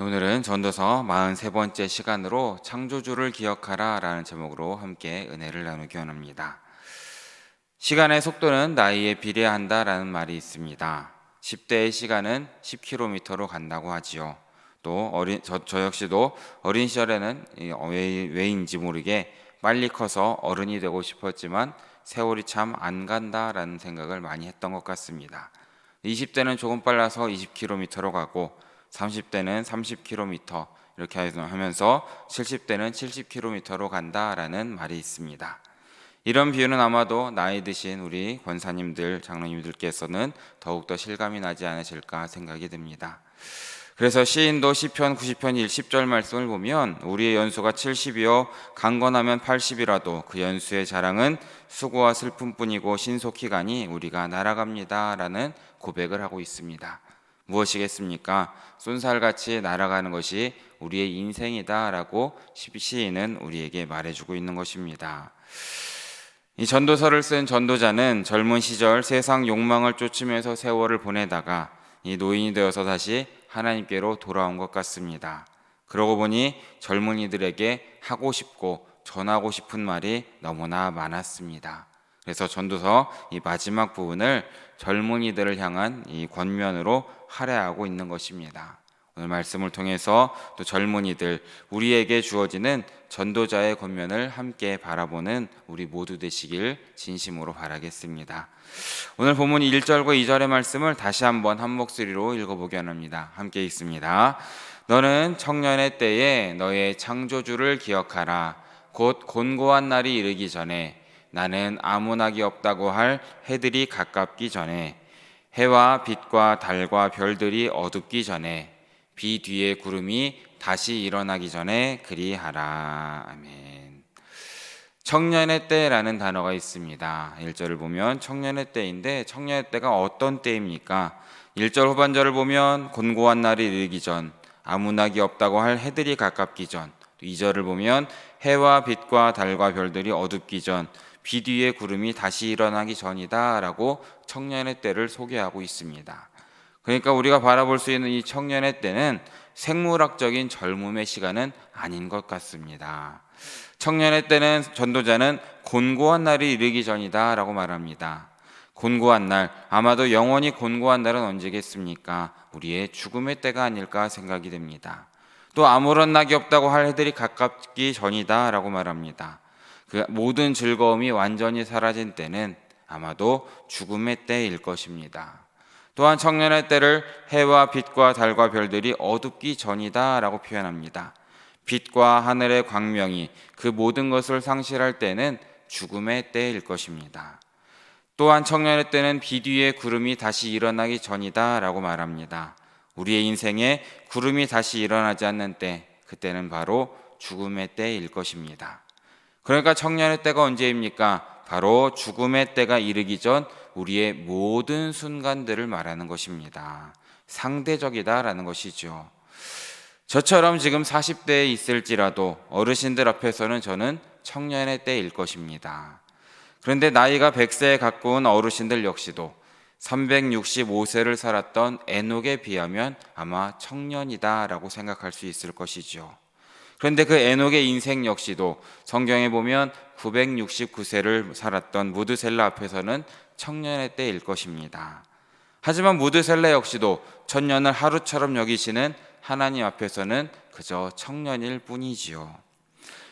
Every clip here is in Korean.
오늘은 전도서 43번째 시간으로 창조주를 기억하라 라는 제목으로 함께 은혜를 나누기 원합니다. 시간의 속도는 나이에 비례한다 라는 말이 있습니다. 10대의 시간은 10km로 간다고 하지요. 또 저 역시도 어린 시절에는 왜인지 모르게 빨리 커서 어른이 되고 싶었지만 세월이 참 안 간다라는 생각을 많이 했던 것 같습니다. 20대는 조금 빨라서 20km로 가고 30대는 30km 이렇게 하면서 70대는 70km로 간다라는 말이 있습니다. 이런 비유는 아마도 나이 드신 우리 권사님들, 장로님들께서는 더욱더 실감이 나지 않으실까 생각이 듭니다. 그래서 시인도 시편 90편 10절 말씀을 보면 우리의 연수가 70이요 강건하면 80이라도 그 연수의 자랑은 수고와 슬픔뿐이고 신속히 가니 우리가 날아갑니다 라는 고백을 하고 있습니다. 무엇이겠습니까? 쏜살같이 날아가는 것이 우리의 인생이다 라고 시인은 우리에게 말해주고 있는 것입니다. 이 전도서를 쓴 전도자는 젊은 시절 세상 욕망을 쫓으면서 세월을 보내다가 이 노인이 되어서 다시 하나님께로 돌아온 것 같습니다. 그러고 보니 젊은이들에게 하고 싶고 전하고 싶은 말이 너무나 많았습니다. 그래서 전도서 이 마지막 부분을 젊은이들을 향한 이 권면으로 할애하고 있는 것입니다. 오늘 말씀을 통해서 또 젊은이들, 우리에게 주어지는 전도자의 권면을 함께 바라보는 우리 모두 되시길 진심으로 바라겠습니다. 오늘 본문 1절과 2절의 말씀을 다시 한번 한 목소리로 읽어보기 원합니다. 함께 읽습니다. 너는 청년의 때에 너의 창조주를 기억하라. 곧 곤고한 날이 이르기 전에 나는 아무 낙이 없다고 할 해들이 가깝기 전에 해와 빛과 달과 별들이 어둡기 전에 비 뒤에 구름이 다시 일어나기 전에 그리하라. 아멘. 청년의 때라는 단어가 있습니다. 1절을 보면 청년의 때인데 청년의 때가 어떤 때입니까? 1절 후반절을 보면 곤고한 날이 이르기 전, 아무 낙이 없다고 할 해들이 가깝기 전, 2절을 보면 해와 빛과 달과 별들이 어둡기 전, 비 뒤에 구름이 다시 일어나기 전이다 라고 청년의 때를 소개하고 있습니다. 그러니까 우리가 바라볼 수 있는 이 청년의 때는 생물학적인 젊음의 시간은 아닌 것 같습니다. 청년의 때는 전도자는 곤고한 날이 이르기 전이다 라고 말합니다. 곤고한 날, 아마도 영원히 곤고한 날은 언제겠습니까? 우리의 죽음의 때가 아닐까 생각이 됩니다. 또 아무런 낙이 없다고 할 해들이 가깝기 전이다 라고 말합니다. 그 모든 즐거움이 완전히 사라진 때는 아마도 죽음의 때일 것입니다. 또한 청년의 때를 해와 빛과 달과 별들이 어둡기 전이다 라고 표현합니다. 빛과 하늘의 광명이 그 모든 것을 상실할 때는 죽음의 때일 것입니다. 또한 청년의 때는 비 뒤에 구름이 다시 일어나기 전이다 라고 말합니다. 우리의 인생에 구름이 다시 일어나지 않는 때, 그때는 바로 죽음의 때일 것입니다. 그러니까 청년의 때가 언제입니까? 바로 죽음의 때가 이르기 전 우리의 모든 순간들을 말하는 것입니다. 상대적이다라는 것이죠. 저처럼 지금 40대에 있을지라도 어르신들 앞에서는 저는 청년의 때일 것입니다. 그런데 나이가 100세에 가까운 어르신들 역시도 365세를 살았던 에녹에 비하면 아마 청년이다라고 생각할 수 있을 것이죠. 그런데 그 에녹의 인생 역시도 성경에 보면 969세를 살았던 무드셀라 앞에서는 청년의 때일 것입니다. 하지만 무드셀라 역시도 천년을 하루처럼 여기시는 하나님 앞에서는 그저 청년일 뿐이지요.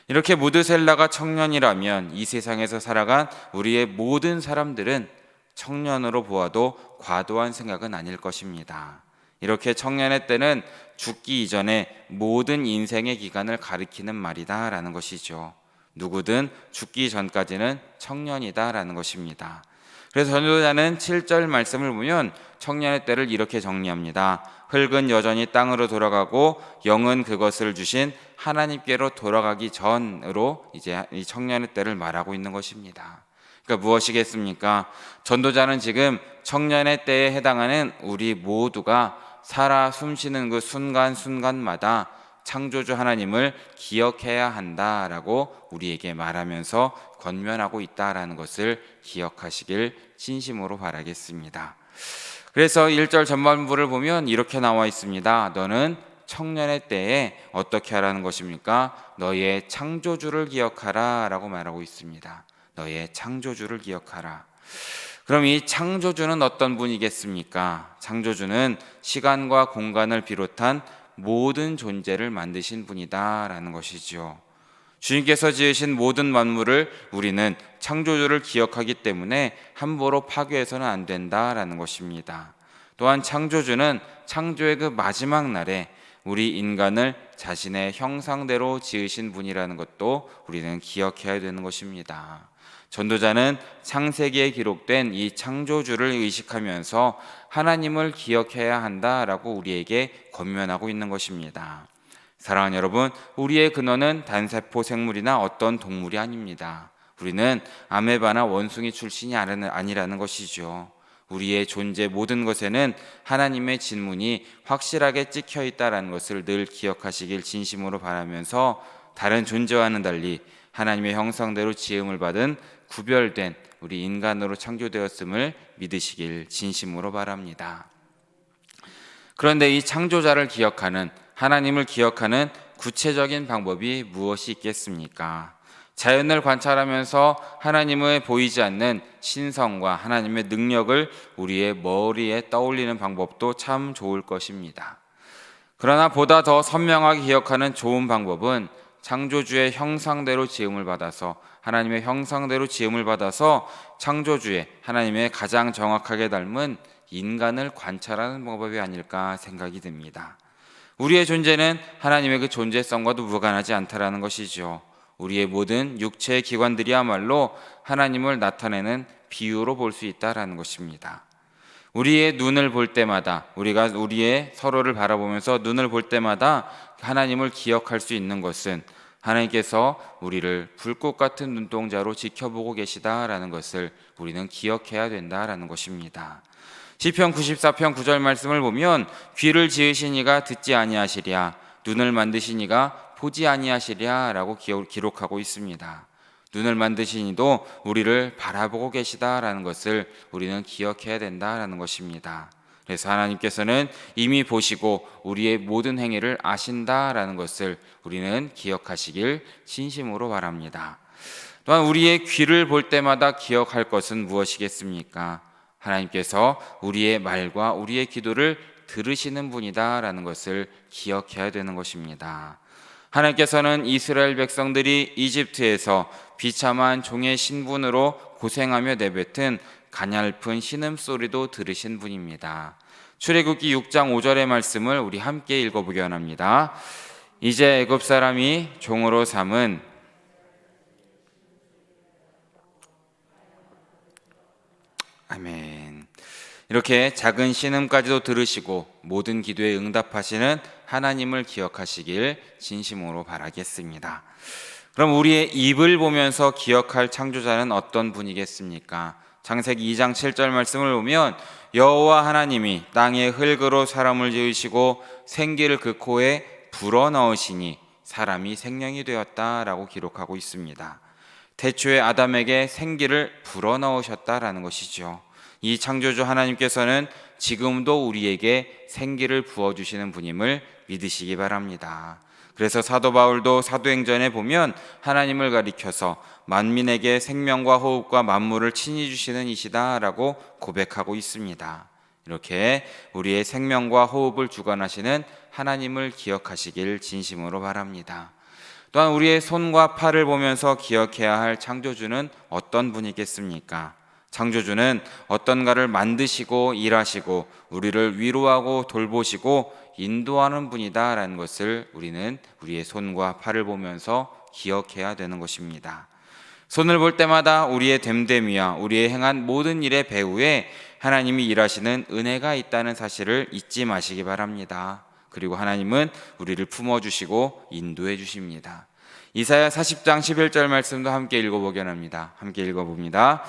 이렇게 무드셀라가 청년이라면 이 세상에서 살아간 우리의 모든 사람들은 청년으로 보아도 과도한 생각은 아닐 것입니다. 이렇게 청년의 때는 죽기 이전에 모든 인생의 기간을 가리키는 말이다 라는 것이죠. 누구든 죽기 전까지는 청년이다 라는 것입니다. 그래서 전도자는 7절 말씀을 보면 청년의 때를 이렇게 정리합니다. 흙은 여전히 땅으로 돌아가고 영은 그것을 주신 하나님께로 돌아가기 전으로 이제 이 청년의 때를 말하고 있는 것입니다. 그러니까 무엇이겠습니까? 전도자는 지금 청년의 때에 해당하는 우리 모두가 살아 숨쉬는 그 순간순간마다 창조주 하나님을 기억해야 한다라고 우리에게 말하면서 권면하고 있다라는 것을 기억하시길 진심으로 바라겠습니다. 그래서 1절 전반부를 보면 이렇게 나와 있습니다. 너는 청년의 때에 어떻게 하라는 것입니까? 너의 창조주를 기억하라 라고 말하고 있습니다. 너의 창조주를 기억하라. 그럼 이 창조주는 어떤 분이겠습니까? 창조주는 시간과 공간을 비롯한 모든 존재를 만드신 분이다라는 것이지요. 주님께서 지으신 모든 만물을 우리는 창조주를 기억하기 때문에 함부로 파괴해서는 안 된다라는 것입니다. 또한 창조주는 창조의 그 마지막 날에 우리 인간을 자신의 형상대로 지으신 분이라는 것도 우리는 기억해야 되는 것입니다. 전도자는 창세기에 기록된 이 창조주를 의식하면서 하나님을 기억해야 한다라고 우리에게 권면하고 있는 것입니다. 사랑하는 여러분, 우리의 근원은 단세포 생물이나 어떤 동물이 아닙니다. 우리는 아메바나 원숭이 출신이 아니라는 것이죠. 우리의 존재 모든 것에는 하나님의 진문이 확실하게 찍혀 있다는 것을 늘 기억하시길 진심으로 바라면서 다른 존재와는 달리 하나님의 형상대로 지음을 받은 구별된 우리 인간으로 창조되었음을 믿으시길 진심으로 바랍니다. 그런데 이 창조자를 기억하는, 하나님을 기억하는 구체적인 방법이 무엇이 있겠습니까? 자연을 관찰하면서 하나님의 보이지 않는 신성과 하나님의 능력을 우리의 머리에 떠올리는 방법도 참 좋을 것입니다. 그러나 보다 더 선명하게 기억하는 좋은 방법은 창조주의 형상대로 지음을 받아서, 하나님의 형상대로 지음을 받아서 창조주의 하나님의 가장 정확하게 닮은 인간을 관찰하는 방법이 아닐까 생각이 듭니다. 우리의 존재는 하나님의 그 존재성과도 무관하지 않다라는 것이죠. 우리의 모든 육체의 기관들이야말로 하나님을 나타내는 비유로 볼 수 있다라는 것입니다. 우리의 눈을 볼 때마다, 우리가 우리의 서로를 바라보면서 눈을 볼 때마다 하나님을 기억할 수 있는 것은 하나님께서 우리를 불꽃 같은 눈동자로 지켜보고 계시다라는 것을 우리는 기억해야 된다라는 것입니다. 시편 94편 9절 말씀을 보면 귀를 지으신 이가 듣지 아니하시랴, 눈을 만드신 이가 보지 아니하시랴 라고 기록하고 있습니다. 눈을 만드신 이도 우리를 바라보고 계시다라는 것을 우리는 기억해야 된다라는 것입니다. 그래서 하나님께서는 이미 보시고 우리의 모든 행위를 아신다라는 것을 우리는 기억하시길 진심으로 바랍니다. 또한 우리의 귀를 볼 때마다 기억할 것은 무엇이겠습니까? 하나님께서 우리의 말과 우리의 기도를 들으시는 분이다라는 것을 기억해야 되는 것입니다. 하나님께서는 이스라엘 백성들이 이집트에서 비참한 종의 신분으로 고생하며 내뱉은 가냘픈 신음소리도 들으신 분입니다. 출애굽기 6장 5절의 말씀을 우리 함께 읽어보기 원합니다. 이제 애굽 사람이 종으로 삼은 아멘. 이렇게 작은 신음까지도 들으시고 모든 기도에 응답하시는 하나님을 기억하시길 진심으로 바라겠습니다. 그럼 우리의 입을 보면서 기억할 창조자는 어떤 분이겠습니까? 창세기 2장 7절 말씀을 보면 여호와 하나님이 땅의 흙으로 사람을 지으시고 생기를 그 코에 불어넣으시니 사람이 생명이 되었다라고 기록하고 있습니다. 태초에 아담에게 생기를 불어넣으셨다라는 것이죠. 이 창조주 하나님께서는 지금도 우리에게 생기를 부어주시는 분임을 믿으시기 바랍니다. 그래서 사도 바울도 사도행전에 보면 하나님을 가리켜서 만민에게 생명과 호흡과 만물을 친히 주시는 이시다라고 고백하고 있습니다. 이렇게 우리의 생명과 호흡을 주관하시는 하나님을 기억하시길 진심으로 바랍니다. 또한 우리의 손과 팔을 보면서 기억해야 할 창조주는 어떤 분이겠습니까? 창조주는 어떤가를 만드시고 일하시고 우리를 위로하고 돌보시고 인도하는 분이다라는 것을 우리는 우리의 손과 팔을 보면서 기억해야 되는 것입니다. 손을 볼 때마다 우리의 됨됨이와 우리의 행한 모든 일의 배후에 하나님이 일하시는 은혜가 있다는 사실을 잊지 마시기 바랍니다. 그리고 하나님은 우리를 품어주시고 인도해 주십니다. 이사야 40장 11절 말씀도 함께 읽어보기 원합니다. 함께 읽어봅니다.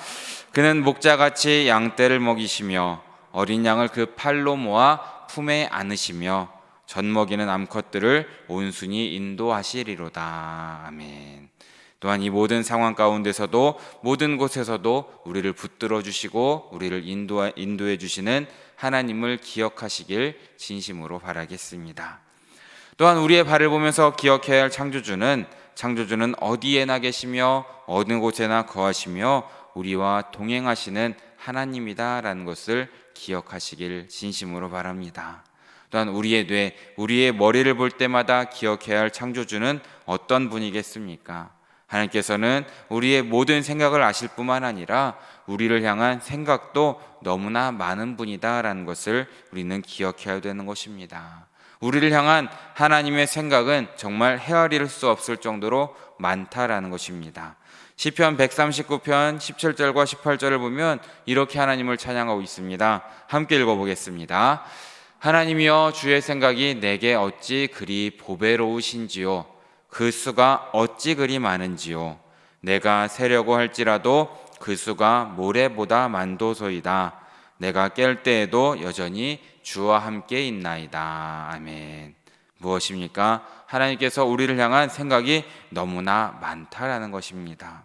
그는 목자같이 양떼를 먹이시며 어린 양을 그 팔로 모아 품에 안으시며 젖먹이는 암컷들을 온순히 인도하시리로다. 아멘. 또한 이 모든 상황 가운데서도 모든 곳에서도 우리를 붙들어 주시고 우리를 인도해 주시는 하나님을 기억하시길 진심으로 바라겠습니다. 또한 우리의 발을 보면서 기억해야 할 창조주는 어디에나 계시며 어느 곳에나 거하시며 우리와 동행하시는 하나님이다라는 것을 기억하시길 진심으로 바랍니다. 또한 우리의 뇌, 우리의 머리를 볼 때마다 기억해야 할 창조주는 어떤 분이겠습니까? 하나님께서는 우리의 모든 생각을 아실 뿐만 아니라 우리를 향한 생각도 너무나 많은 분이다라는 것을 우리는 기억해야 되는 것입니다. 우리를 향한 하나님의 생각은 정말 헤아릴 수 없을 정도로 많다라는 것입니다. 시편 139편 17절과 18절을 보면 이렇게 하나님을 찬양하고 있습니다. 함께 읽어보겠습니다. 하나님이여, 주의 생각이 내게 어찌 그리 보배로우신지요, 그 수가 어찌 그리 많은지요. 내가 세려고 할지라도 그 수가 모래보다 많도소이다. 내가 깰 때에도 여전히 주와 함께 있나이다. 아멘. 무엇입니까? 하나님께서 우리를 향한 생각이 너무나 많다라는 것입니다.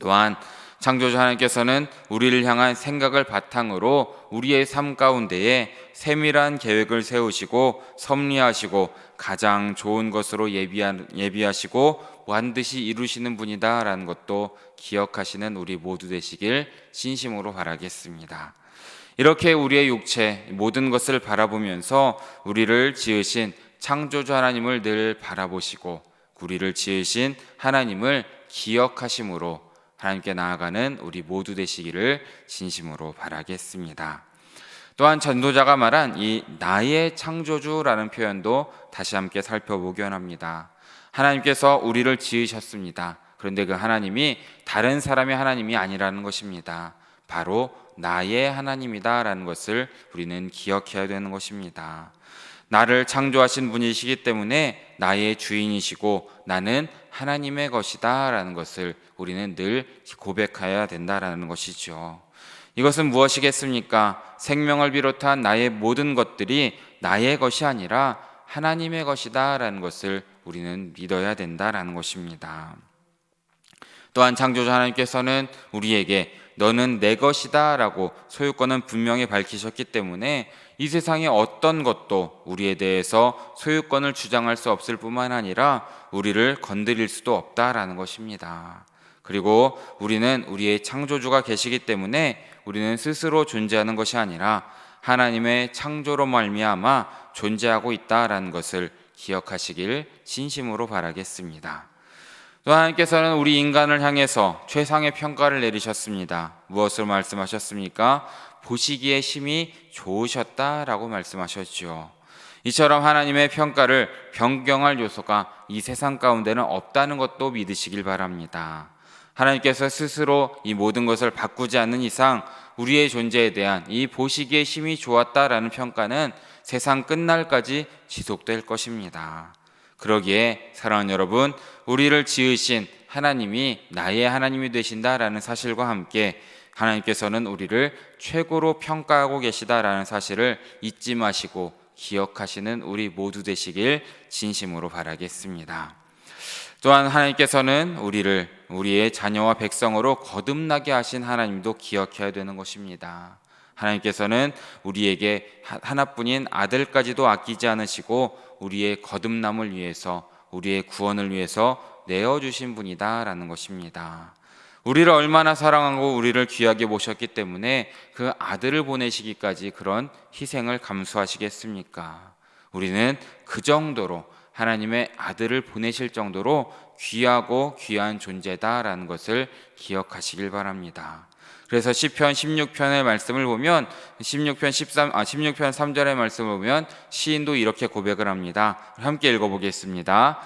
또한 창조주 하나님께서는 우리를 향한 생각을 바탕으로 우리의 삶 가운데에 세밀한 계획을 세우시고 섭리하시고 가장 좋은 것으로 예비하시고 반드시 이루시는 분이다라는 것도 기억하시는 우리 모두 되시길 진심으로 바라겠습니다. 이렇게 우리의 육체 모든 것을 바라보면서 우리를 지으신 창조주 하나님을 늘 바라보시고 우리를 지으신 하나님을 기억하심으로 하나님께 나아가는 우리 모두 되시기를 진심으로 바라겠습니다. 또한 전도자가 말한 이 나의 창조주라는 표현도 다시 함께 살펴보기 원합니다. 하나님께서 우리를 지으셨습니다. 그런데 그 하나님이 다른 사람의 하나님이 아니라는 것입니다. 바로 나의 하나님이다라는 것을 우리는 기억해야 되는 것입니다. 나를 창조하신 분이시기 때문에 나의 주인이시고 나는 하나님의 것이다 라는 것을 우리는 늘 고백해야 된다라는 것이죠. 이것은 무엇이겠습니까? 생명을 비롯한 나의 모든 것들이 나의 것이 아니라 하나님의 것이다 라는 것을 우리는 믿어야 된다라는 것입니다. 또한 창조주 하나님께서는 우리에게 너는 내 것이다 라고 소유권은 분명히 밝히셨기 때문에 이 세상의 어떤 것도 우리에 대해서 소유권을 주장할 수 없을 뿐만 아니라 우리를 건드릴 수도 없다라는 것입니다. 그리고 우리는 우리의 창조주가 계시기 때문에 우리는 스스로 존재하는 것이 아니라 하나님의 창조로 말미암아 존재하고 있다라는 것을 기억하시길 진심으로 바라겠습니다. 또 하나님께서는 우리 인간을 향해서 최상의 평가를 내리셨습니다. 무엇을 말씀하셨습니까? 보시기에 심히 좋으셨다라고 말씀하셨죠. 이처럼 하나님의 평가를 변경할 요소가 이 세상 가운데는 없다는 것도 믿으시길 바랍니다. 하나님께서 스스로 이 모든 것을 바꾸지 않는 이상 우리의 존재에 대한 이 보시기에 심히 좋았다라는 평가는 세상 끝날까지 지속될 것입니다. 그러기에 사랑하는 여러분, 우리를 지으신 하나님이 나의 하나님이 되신다라는 사실과 함께 하나님께서는 우리를 최고로 평가하고 계시다라는 사실을 잊지 마시고 기억하시는 우리 모두 되시길 진심으로 바라겠습니다. 또한 하나님께서는 우리를 우리의 자녀와 백성으로 거듭나게 하신 하나님도 기억해야 되는 것입니다. 하나님께서는 우리에게 하나뿐인 아들까지도 아끼지 않으시고 우리의 거듭남을 위해서, 우리의 구원을 위해서 내어주신 분이다라는 것입니다. 우리를 얼마나 사랑하고 우리를 귀하게 모셨기 때문에 그 아들을 보내시기까지 그런 희생을 감수하시겠습니까? 우리는 그 정도로 하나님의 아들을 보내실 정도로 귀하고 귀한 존재다라는 것을 기억하시길 바랍니다. 그래서 시편 16편의 말씀을 보면 16편 3절의 말씀을 보면 시인도 이렇게 고백을 합니다. 함께 읽어보겠습니다.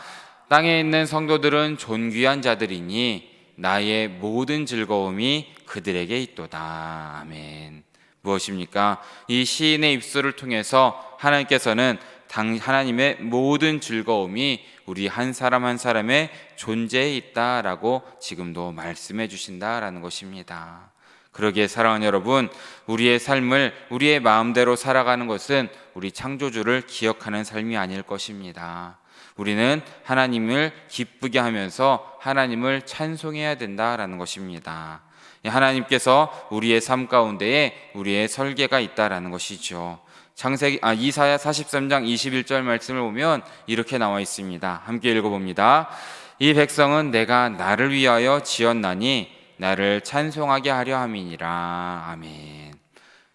땅에 있는 성도들은 존귀한 자들이니 나의 모든 즐거움이 그들에게 있도다. 아멘. 무엇입니까? 이 시인의 입술을 통해서 하나님께서는 하나님의 모든 즐거움이 우리 한 사람 한 사람의 존재에 있다라고 지금도 말씀해 주신다라는 것입니다. 그러기에 사랑하는 여러분, 우리의 삶을 우리의 마음대로 살아가는 것은 우리 창조주를 기억하는 삶이 아닐 것입니다. 우리는 하나님을 기쁘게 하면서 하나님을 찬송해야 된다라는 것입니다. 하나님께서 우리의 삶 가운데에 우리의 설계가 있다라는 것이죠. 이사야 43장 21절 말씀을 보면 이렇게 나와 있습니다. 함께 읽어봅니다. 이 백성은 내가 나를 위하여 지었나니 나를 찬송하게 하려 함이니라. 아멘.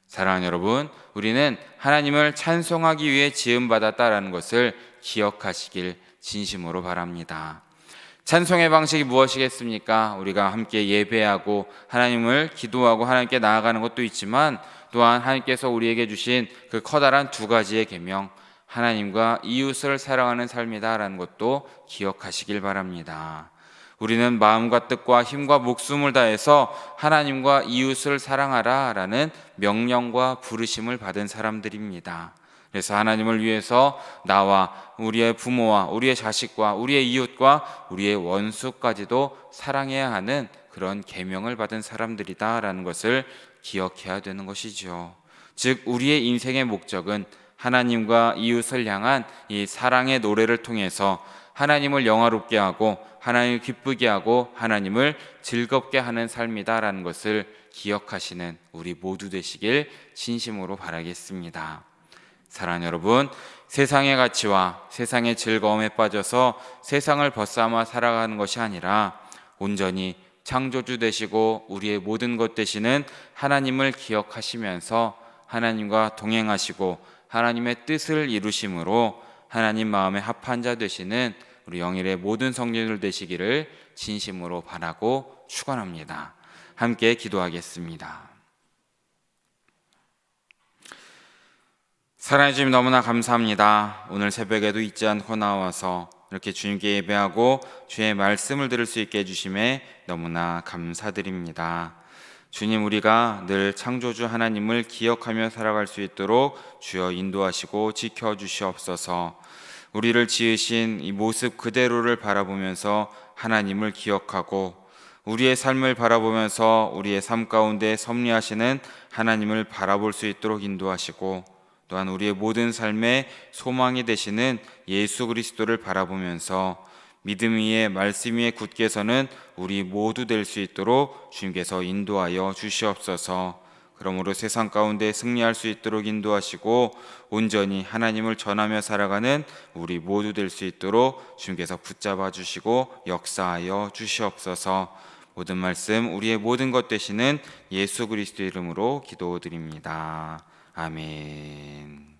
사랑하는 여러분, 우리는 하나님을 찬송하기 위해 지음받았다라는 것을 기억하시길 진심으로 바랍니다. 찬송의 방식이 무엇이겠습니까? 우리가 함께 예배하고 하나님을 기도하고 하나님께 나아가는 것도 있지만 또한 하나님께서 우리에게 주신 그 커다란 두 가지의 계명, 하나님과 이웃을 사랑하는 삶이다라는 것도 기억하시길 바랍니다. 우리는 마음과 뜻과 힘과 목숨을 다해서 하나님과 이웃을 사랑하라라는 명령과 부르심을 받은 사람들입니다. 그래서 하나님을 위해서 나와 우리의 부모와 우리의 자식과 우리의 이웃과 우리의 원수까지도 사랑해야 하는 그런 계명을 받은 사람들이다라는 것을 기억해야 되는 것이죠. 즉 우리의 인생의 목적은 하나님과 이웃을 향한 이 사랑의 노래를 통해서 하나님을 영화롭게 하고 하나님을 기쁘게 하고 하나님을 즐겁게 하는 삶이다라는 것을 기억하시는 우리 모두 되시길 진심으로 바라겠습니다. 사랑하는 여러분, 세상의 가치와 세상의 즐거움에 빠져서 세상을 벗삼아 살아가는 것이 아니라 온전히 창조주 되시고 우리의 모든 것 되시는 하나님을 기억하시면서 하나님과 동행하시고 하나님의 뜻을 이루심으로 하나님 마음에 합한 자 되시는 우리 영일의 모든 성도들 되시기를 진심으로 바라고 축원합니다. 함께 기도하겠습니다. 사랑해 주님 너무나 감사합니다. 오늘 새벽에도 잊지 않고 나와서 이렇게 주님께 예배하고 주의 말씀을 들을 수 있게 해주심에 너무나 감사드립니다. 주님, 우리가 늘 창조주 하나님을 기억하며 살아갈 수 있도록 주여 인도하시고 지켜주시옵소서. 우리를 지으신 이 모습 그대로를 바라보면서 하나님을 기억하고 우리의 삶을 바라보면서 우리의 삶 가운데 섭리하시는 하나님을 바라볼 수 있도록 인도하시고 또한 우리의 모든 삶의 소망이 되시는 예수 그리스도를 바라보면서 믿음 위에 말씀 위에 굳게 서는 우리 모두 될 수 있도록 주님께서 인도하여 주시옵소서. 그러므로 세상 가운데 승리할 수 있도록 인도하시고 온전히 하나님을 전하며 살아가는 우리 모두 될 수 있도록 주님께서 붙잡아 주시고 역사하여 주시옵소서. 모든 말씀 우리의 모든 것 되시는 예수 그리스도 이름으로 기도드립니다. 아멘.